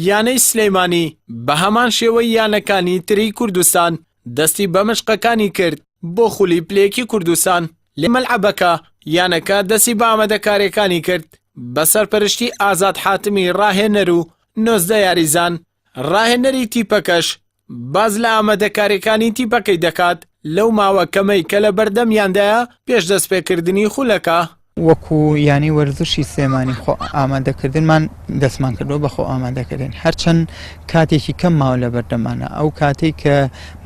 یانەی سلەیمانی بە هەمان شێوەی یانەکانی تری کوردستان دەستی بە مشقەکانی کرد بۆ خولی پلەیەکی کوردستان. لە مەلعەبەکە یانەکە دەستی بە ئامادەکاریەکانی کرد بە سەرپەرشتی ئازاد حاتمی ڕاهێنەر و 19 یاریزان. ڕاهێنەری تیپەکەش باز لە ئامادەکاریەکانی تیپەکەی دەکات لەو ماوە کەمەی کە لە بەردەمیاندایە پێش دەستپێکردنی خولەکە. وەکو ینی وەرزشی سێمانی خۆ ئامادەکردنمان دەستمان کردو بە خۆ ئامادەکردن هەرچەند کاتێکی کەم ماوە لە بەردەمانە ئەو کاتێک کە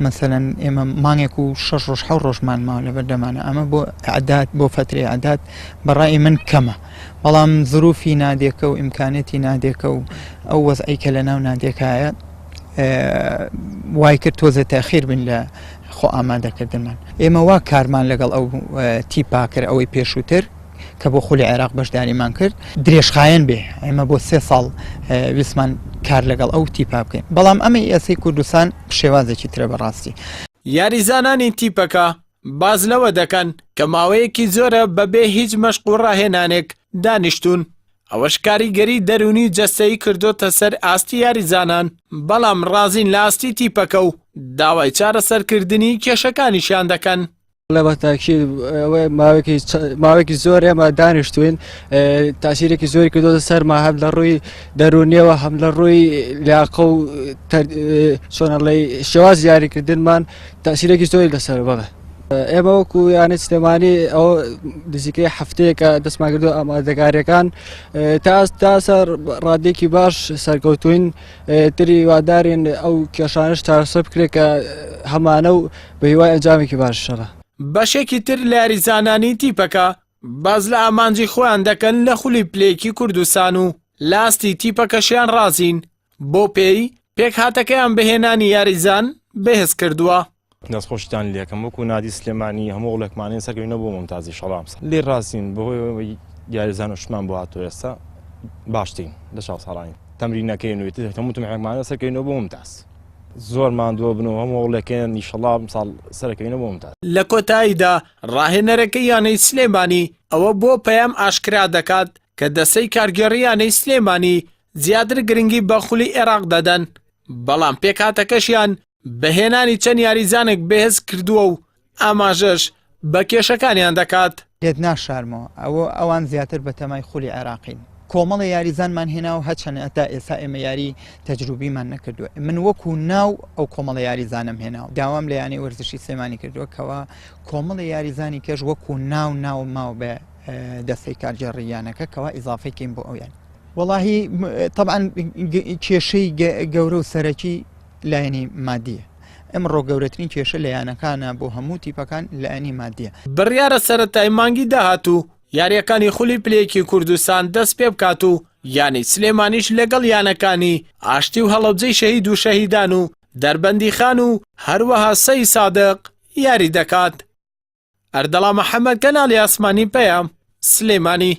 مەسەلەن ئێمە مانگێک و 6 ڕۆژ 7 ڕۆژمان ماوە لە بەردەمانە ئەمە بۆ عادات بۆ فترەی عادات بەڕای من کەمە بەڵام ظروفی نادێکە و ئیمکانەتی نادێکە و ئەو وەزعی کە لە ناو نادێکایە وای کرد تۆزە تاخیر بن لە خۆ ئامادەکردنمان. ئێمە وا کارمان لەگەڵ ئەو تیپا کرد ئەوەی پێشووتر کە بۆ خولی عێراق بەشداریمان کرد درێژخایەن بێ ئێمە بۆ 3 ساڵ ویسمان کار لەگەڵ ئەو تیپا بکەین بەڵام ئەمە ئێسەی کوردستان شێوازێکی ترە بەڕاستی. یاریزانانی تیپەکە باز لەوە دەکەن کە ماوەیەکی زۆرە بەبێ هیچ مەشق و ڕاهێنانێک دانیشتون. ئەوەش کاریگەری دەرونی جەستەیی کردوتە سەر ئاستی یاریزانان بەڵام ڕازین لە ئاستی تیپەکە و داوای چارەسەرکردنی کێشەکانیشیان دەکەن. لە بەتاکی ماوەیەکی زۆر ئێمە دانیشتوین تاسیرێکی زۆری کردۆتە سەرما هەم لە ڕووی دەرونیەوە هەم لە ڕووی لیاقە و چۆنەڵی شێواز یاریکردنمان تاسیرێکی زۆری لەسەر بڵێ. ئێمە وەکو یانە سلێمانی ئەو نزیکەی هەفتەیەکە دەستمان کردو ئامادەکاریەکان تا سەر ڕادێکی باش سەرکەوتوین تری وادارین ئەو کێشانش چارەسەر بکرێت کە هەمانە و بە هیوای ئەنجامێکی باششەڵە. بەشێکی تر لە یاریزانانی تیپەکە باز لە ئامانجی خۆیان دەکەن لە خولی پلەیەکی کوردستان و لاستی تیپەکەشیان ڕازین بۆ پێی پێک هاتەکەیان بەهێنانی یاریزان بەهێز کردووە. دەستخۆشتان لێکم وەکو نادی سلێمانی هەموو وڵێکمانین سەرکەوتنە بۆ ممتازی شەڵام لێ ڕاستین بەهۆی یاریزان و شمان بۆ هاتووە ئێستا باشتین لە شاو ساڵانی تەمرینەکەی نوێتی هەموو تمحێکمانە سەرکەوتنەوە بۆ ممتاز زۆر ماندووە بنەوە هەموو وڵێکەکەن ئینشەڵڵا ساڵ سەرکەوتنە بۆ ممتاز. لە کۆتاییدا ڕاهێنەرەکەی یانەی سلێمانی ئەوە بۆ پەیام ئاشکرا دەکات کە دەسەی کارگێڕی یانەی سلێمانی زیاتر گرنگی بە خولی عێراق دەدەن بەڵام پێکهاتەکەشیان بەهێنانی چەند یاریزانێک بەهێز کردووە و ئاماژەش بە کێشەکانیان دەکات. لێت ناشارمەوە ئەوان زیاتر بە تەمای خولی عێراقین کۆمەڵی یاریزانمان هێنا و هەچەند ئەتا ئێستا ئێمە یاری تەجروبیمان نەکردووە من وەکو ناو ئەو کۆمەڵی یاریزانم هێناوە داوام لە یانەی وەرزشی سێمانی کردووە کەەوە کۆمەڵی یاریزانی کەش وەکو ناو ماوە بە دەستەی کارگێڕیانەکە کەەوە ئیزافێکین بۆ ئەویان. وەڵاهی طبعاً کێشەی گەورە و سەرەکی لایەنی مادیە ئەم ڕۆگەورەترین کێشە لە یانەکانە بۆ هەموو تیپەکان لایەنی مادیە. بڕیارە سەرەتای مانگی داهاتوو یاریەکانی خولی پلەیەکی کوردستان دەست پێ بکات و یانی سلێمانیش لەگەڵ یانەکانی ئاشتی و هەڵەبجەی شەهید و شەهیدان و دەربەندی خان و هەروەها سەی سادق یاری دەکات. ئەردەڵا محەممەد کەناڵی ئاسمانی پەیام سلێمانی.